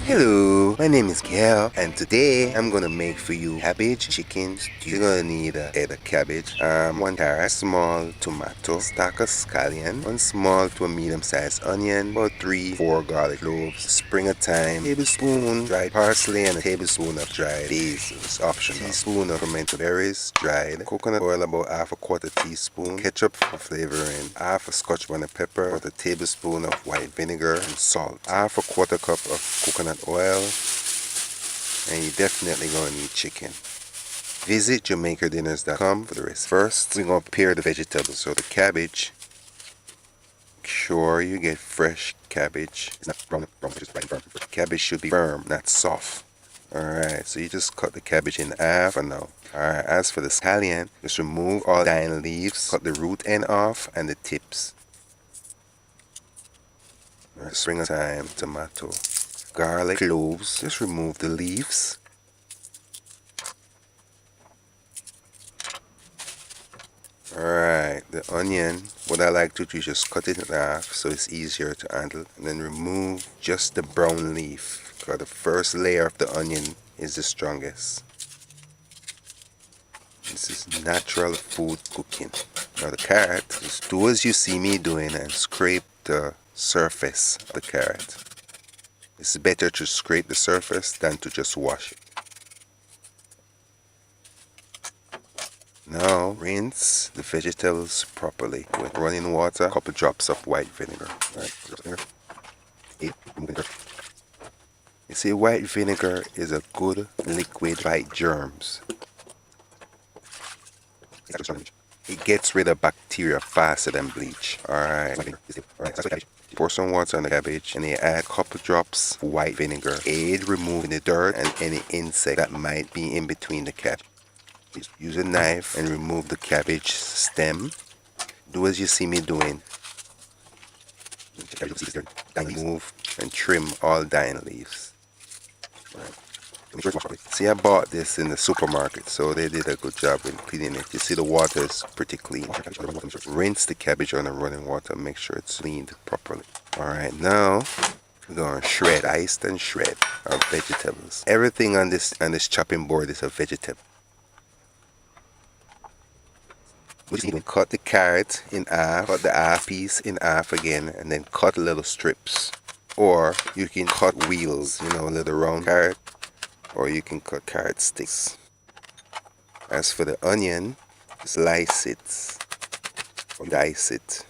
Hello, my name is Gail, and today I'm gonna make for you cabbage chicken stew. You're gonna need a head of cabbage, one carrot, small tomato, stack of scallion, one small to a medium-sized onion, about 3-4 garlic cloves, spring of thyme, tablespoon dried parsley, and a tablespoon of dried basil. It's optional. Teaspoon of fermented berries, dried coconut oil, about half a quarter teaspoon, ketchup for flavoring, half a Scotch bonnet pepper, about a tablespoon of white vinegar, and salt, half a quarter cup of coconut oil, and you're definitely going to need chicken. Visit JamaicaDinners.com for the rest. First, we're going to prepare the vegetables. So the cabbage, make sure you get fresh cabbage. It's not brown, just right firm. Cabbage should be firm, not soft. Alright, so you just cut the cabbage in half for now. Alright, as for the scallion, just remove all dying leaves, cut the root end off and the tips. Alright, spring of thyme, tomato, garlic cloves, just remove the leaves. Alright, the onion, what I like to do is just cut it in half so it's easier to handle, and then remove just the brown leaf, because the first layer of the onion is the strongest. This is natural food cooking. Now the carrot, just do as you see me doing and scrape the surface of the carrot. It's better to scrape the surface than to just wash it. Now rinse the vegetables properly with running water, a couple drops of white vinegar. You see, white vinegar is a good liquid to fight germs. It gets rid of bacteria faster than bleach. Alright. Pour some water on the cabbage and you add a couple drops of white vinegar. Aid removing the dirt and any insect that might be in between the cabbage. Use a knife and remove the cabbage stem. Do as you see me doing. Remove and trim all dying leaves. See, I bought this in the supermarket, so they did a good job in cleaning it. You see the water is pretty clean. Rinse the cabbage on the running water, make sure it's cleaned properly. Alright, now we're going to shred, diced and shred our vegetables. Everything on this chopping board is a vegetable. Cut the carrot in half, cut the half piece in half again, and then cut little strips. Or you can cut wheels, a little round carrot. Or you can cut carrot sticks. As for the onion, slice it or dice it.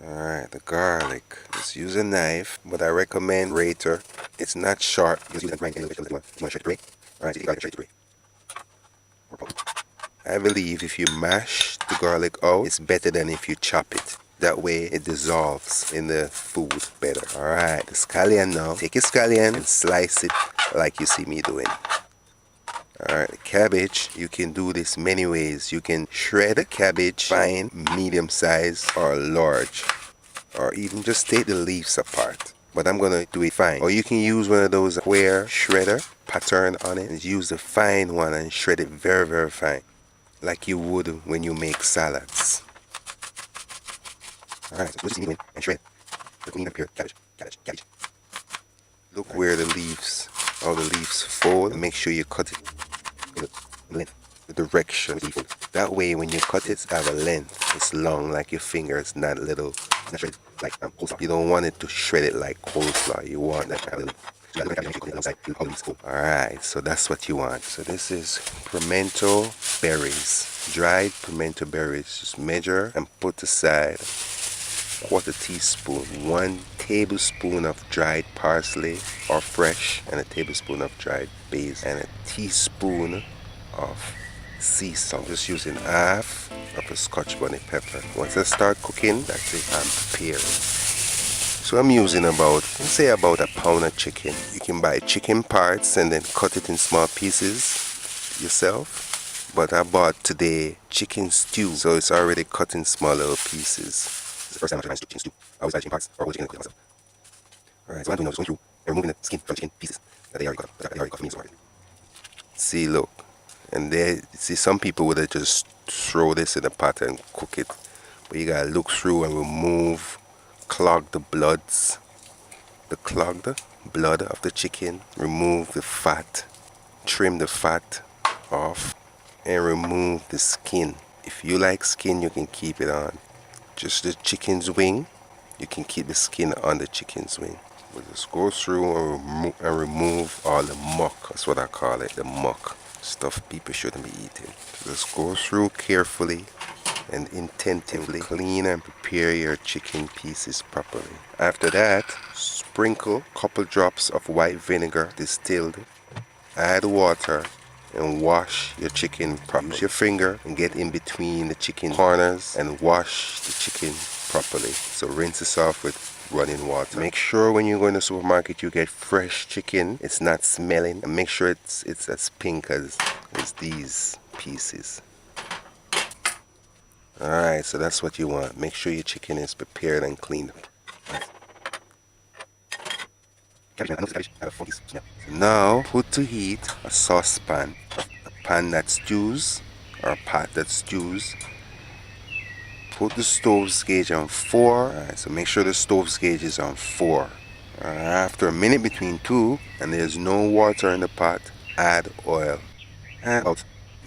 Alright, the garlic, just use a knife, but I recommend grater. It's not sharp. I believe if you mash the garlic out, it's better than if you chop it. That way it dissolves in the food better. Alright, the scallion now. Take your scallion and slice it like you see me doing. Alright, the cabbage, you can do this many ways. You can shred the cabbage fine, medium size or large. Or even just take the leaves apart. But I'm going to do it fine. Or you can use one of those square shredder pattern on it. And use the fine one and shred it very, very fine. Like you would when you make salads. Alright, so just and shred. Clean up your cabbage. Look where the leaves, all the leaves fold. Make sure you cut it in the length, the direction. That way when you cut it, it's have a length. It's long like your finger. It's not little. It's not shredded like coleslaw. You don't want it to shred it like coleslaw. You want that kind of Alright, so that's what you want. So this is pimento berries. Dried pimento berries. Just measure and put aside quarter teaspoon, 1 tablespoon of dried parsley or fresh, and a tablespoon of dried basil, and a teaspoon of sea salt. Just using half of a Scotch bonnet pepper. Once I start cooking, that's it, I'm prepared. So I'm using about a pound of chicken. You can buy chicken parts and then cut it in small pieces yourself. But I bought today chicken stew, so it's already cut in small little pieces. This is the first time I'm trying chicken stew. I always buy chicken parts or whole chicken and cook it myself. Alright, so what I'm doing now is going through and removing the skin from chicken pieces that they already cut for me. See, look. And there, see, some people would just throw this in a pot and cook it. But you gotta look through and remove, clog the bloods the clogged blood of the chicken, remove the fat, trim the fat off, and remove the skin. If you like skin, you can keep it on. Just the chicken's wing, you can keep the skin on the chicken's wing. We'll just go through and remove all the muck. That's what I call it, the muck. Stuff people shouldn't be eating. Just go through carefully and intentively. Clean and prepare your chicken pieces properly. After that, sprinkle a couple drops of white vinegar distilled. Add water and wash your chicken properly. Use your finger and get in between the chicken corners and wash the chicken properly. So rinse this off with running water. Make sure when you go in the supermarket you get fresh chicken. It's not smelling. And make sure it's as pink as these pieces. Alright, so that's what you want. Make sure your chicken is prepared and cleaned. Now put to heat a saucepan, a pan that stews or a pot that stews. Put the stove's gauge on 4. Alright, so make sure the stove's gauge is on 4. After a minute between 2 and there's no water in the pot, add oil. Add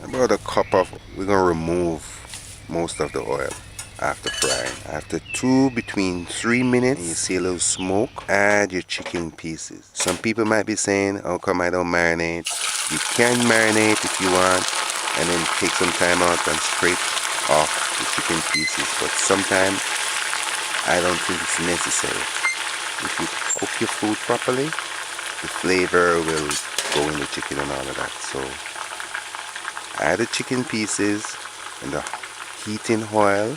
about a cup of, we're going to remove most of the oil after frying. After between 3 minutes, you see a little smoke, add your chicken pieces. Some people might be saying, how come I don't marinate? You can marinate if you want and then take some time out and scrape off the chicken pieces, but sometimes I don't think it's necessary. If you cook your food properly, the flavor will go in the chicken and all of that. So add the chicken pieces in the heating oil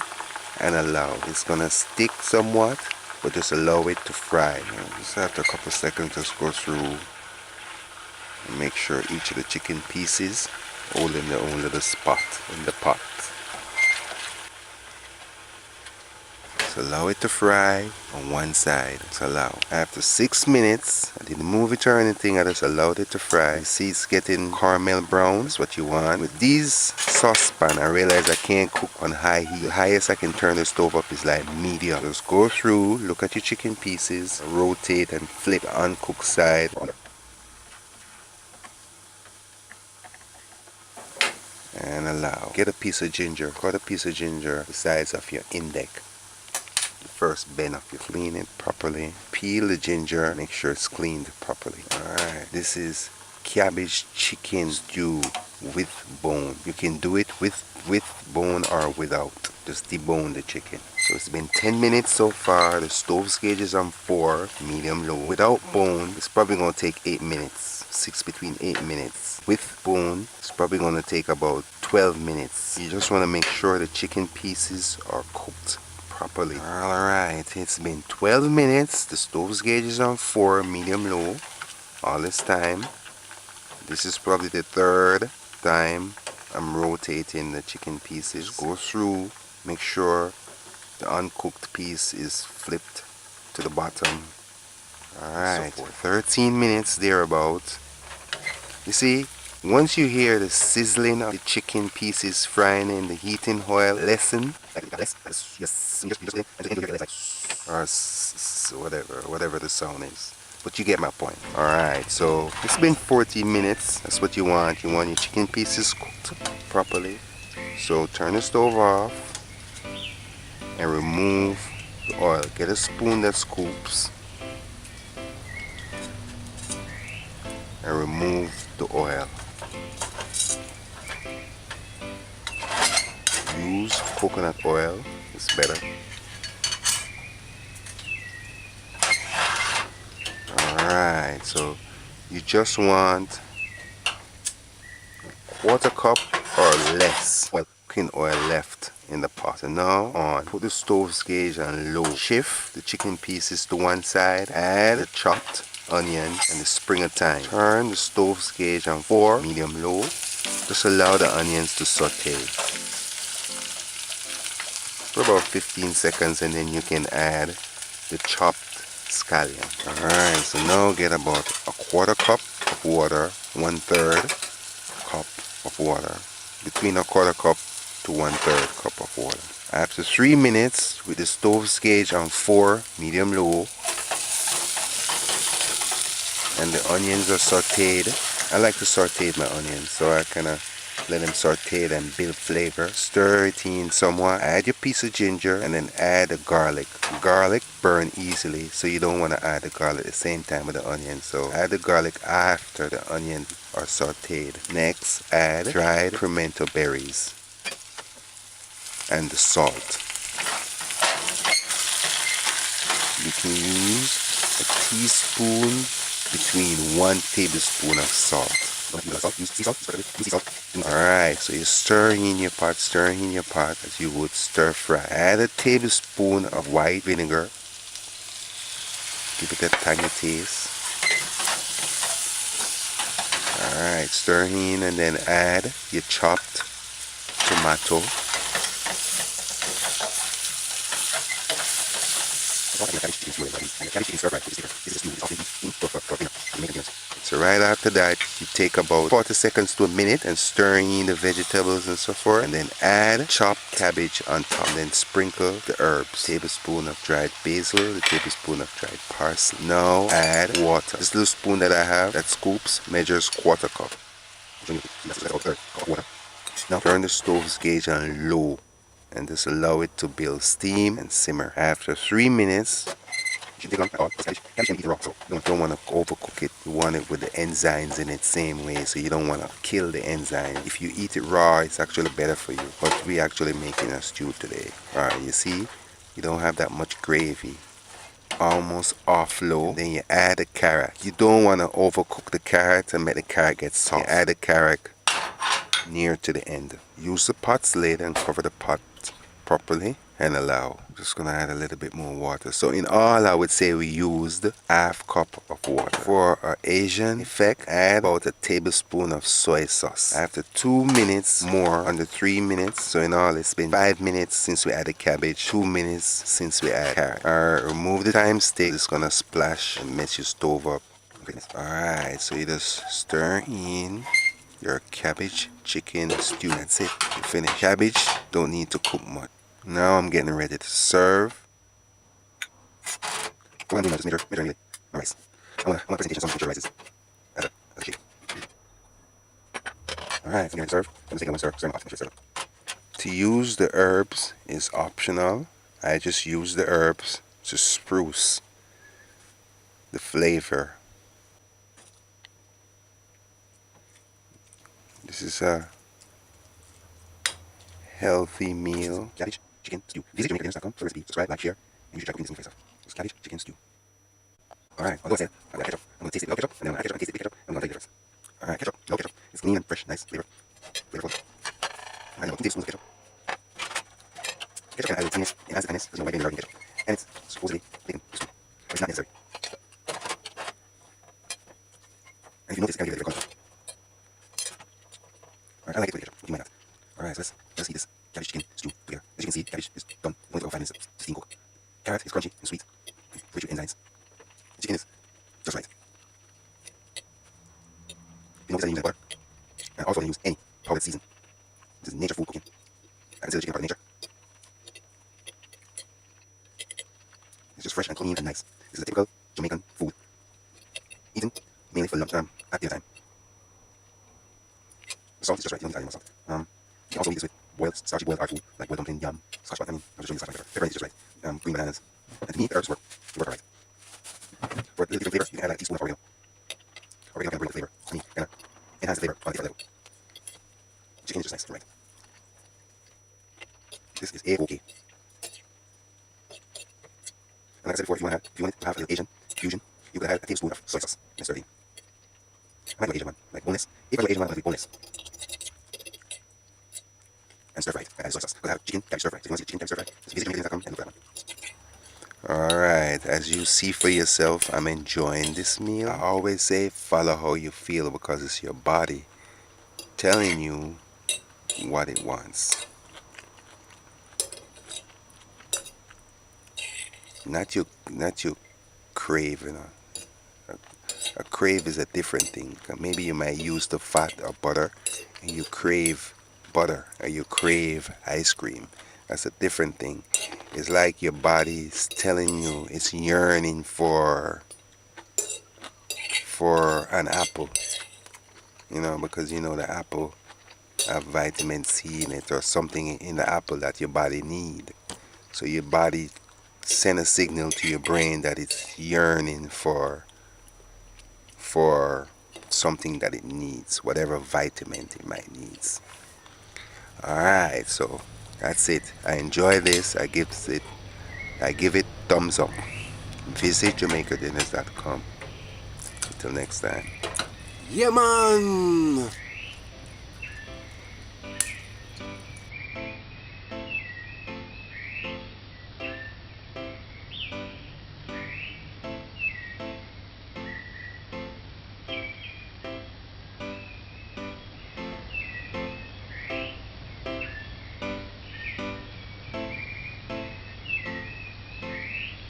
and allow. It's gonna stick somewhat, but just allow it to fry. Just after a couple seconds, just go through and make sure each of the chicken pieces hold in their own little spot in the pot. Just allow it to fry on one side. Just allow. After 6 minutes, I didn't move it or anything, I just allowed it to fry. See, it's getting caramel brown. That's what you want. With these saucepan, I realize I can't cook on high heat. The highest I can turn the stove up is like medium. Just go through, look at your chicken pieces, rotate and flip the uncooked side. And allow. Get a piece of ginger. Cut a piece of ginger the size of your index. The first bend of your. Clean it properly. Peel the ginger. Make sure it's cleaned properly. Alright. This is cabbage chicken stew with bone. You can do it with bone or without. Just debone the chicken. So it's been 10 minutes so far. The stove's gauge is on 4, medium low. Without bone, it's probably going to take 8 minutes. Between 8 minutes. With bone, it's probably going to take about 12 minutes. You just want to make sure the chicken pieces are cooked properly. Alright, it's been 12 minutes. The stove's gauge is on 4, medium low. All this time. This is probably the 3rd time I'm rotating the chicken pieces. Go through, make sure the uncooked piece is flipped to the bottom. Alright, so 13 minutes thereabout. You see, once you hear the sizzling of the chicken pieces frying in the heating oil lessen, or whatever the sound is. But you get my point. Alright, so it's been 14 minutes. That's what you want. You want your chicken pieces cooked properly. So turn the stove off and remove the oil. Get a spoon that scoops and remove the oil. Use coconut oil, it's better. Alright, so you just want a 1/4 cup or less cooking oil left in the pot. So now on, put the stove's gauge on low. Shift the chicken pieces to one side, add the chopped onion and the spring of thyme. Turn the stove's gauge on 4, medium low. Just allow the onions to saute for about 15 seconds and then you can add the chopped scallion. Alright, so now get about a 1/4 cup of water, 1/3 cup of water. Between a 1/4 cup to 1/3 cup of water. After 3 minutes with the stove's gauge on 4, medium low, and the onions are sauteed. I like to saute my onions, so I kind of let them saute and build flavor. Stir it in somewhat. Add your piece of ginger and then add the garlic. Garlic burn easily, so you don't want to add the garlic at the same time with the onion. So add the garlic after the onions are sauteed. Next, add dried pimento berries and the salt. You can use a teaspoon between 1 tablespoon of salt. Alright, so you're stirring in your pot as you would stir fry. Add a tablespoon of white vinegar. Give it a tangy taste. Alright, stir in and then add your chopped tomato. So right after that, you take about 40 seconds to a minute and stir in the vegetables and so forth, and then add chopped cabbage on top, and then sprinkle the herbs. Tablespoon of dried basil, a tablespoon of dried parsley. Now add water. This little spoon that I have that scoops measures 1/4 cup. Now turn the stove's gauge on low and just allow it to build steam and simmer. After 3 minutes, you don't want to overcook it. You want it with the enzymes in it same way, so you don't want to kill the enzyme. If you eat it raw, it's actually better for you. But we're actually making a stew today. Alright, you see, you don't have that much gravy. Almost off low. Then you add the carrot. You don't want to overcook the carrot and make the carrot get soft. You add the carrot near to the end. Use the pot's lid and cover the pot properly and allow. I'm just gonna add a little bit more water. So in all, I would say we used 1/2 cup of water. For our Asian effect, add about a tablespoon of soy sauce. After 2 minutes more, under 3 minutes, so in all it's been 5 minutes since we added cabbage, 2 minutes since we added carrot. Alright, remove the thyme stick. It's gonna splash and mess your stove up. Alright, so you just stir in your cabbage chicken stew. That's it. You finish. Cabbage don't need to cook much. Now I'm getting ready to serve. What I'm doing now is measuring my rice. I want a presentation of some rices. That's a shape. Alright, I'm going to serve. I'm going to serve my serve. To use the herbs is optional. I just use the herbs to spruce the flavor. This is a healthy meal. Cabbage Chicken Stew. Visit JamaicaDinners.com for recipe. Subscribe, like, share, and you should try cooking this face off. It's Cabbage Chicken Stew. Alright, I'll go ahead. I've got ketchup. I'm going to taste it without ketchup, and then when I add ketchup and taste it with ketchup, I'm going to take it first. Alright, ketchup. No ketchup. It's clean and fresh, nice, flavorful. And about 2 tablespoons of ketchup. Ketchup can add a little tanginess, enhance the tanginess, there's no white vinegar in ketchup. And it's supposedly taken to stew, but it's not necessary. And if you notice, it's kind of give it a color. Alright, I like it with ketchup. You might not. Alright, so let's eat this cabbage chicken stew together. As you can see, cabbage is done. Only about 5 minutes to steam cook. Carrot is crunchy and sweet, rich with enzymes. The chicken is just right. You notice I use butter. I also don't use any powdered season. This is nature food cooking. I consider chicken part of nature. It's just fresh and clean and nice. This is a typical Jamaican food, eaten mainly for lunch at dinner time. The salt is just right. You don't need any more salt. You can also eat this with starchy boiled hard food like boiled dumpling, yam, scotch bonnet. I'm just showing you the scotch bonnet. Pepper is just right. Green bananas. And to me, the herbs work alright. For a little different flavor, you can add like a teaspoon of oregano. Oregano can bring the flavor. To me, kind of enhance the flavor on a different level. Chicken is just nice, right? This is A-OK. And like I said before, if you want it to have a little Asian fusion, you could add a tablespoon of soy sauce in serving. I might go Asian one, like boneless. If I go Asian one, I'll do boneless. And stir fried. I add soy sauce. Because I have chicken, cabbage stir fry. So if you want to see chicken, cabbage stir fry, just visit JamaicaDinners.com and look for that one. Alright, as you see for yourself, I'm enjoying this meal. I always say follow how you feel because it's your body telling you what it wants. Not your craving. A crave is a different thing. Maybe you might use the fat or butter and you crave butter or you crave ice cream. That's a different thing. It's like your body's telling you it's yearning for for an apple, because the apple have vitamin C in it or something in the apple that your body need. So your body send a signal to your brain that it's yearning for something that it needs, whatever vitamin it might needs. Alright, so that's it. I enjoy this. I give it thumbs up. Visit JamaicaDinners.com. Until next time. Yeah, man.